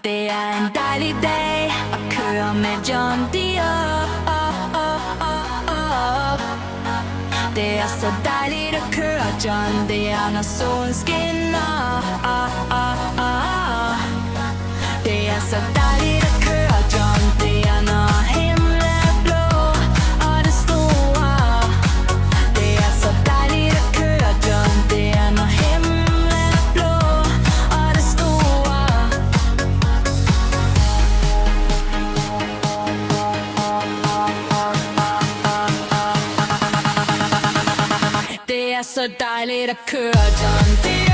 Det er en dejlig dag at køre med John Deere. Det er så dejligt at køre John Deere, når solen skinner. Det er så dejligt at køre John Deere, når himlen er blå og det store. Det er så dejligt at køre John Deere, når himlen er blå og det store. Det er så dejligt at køre John Deere.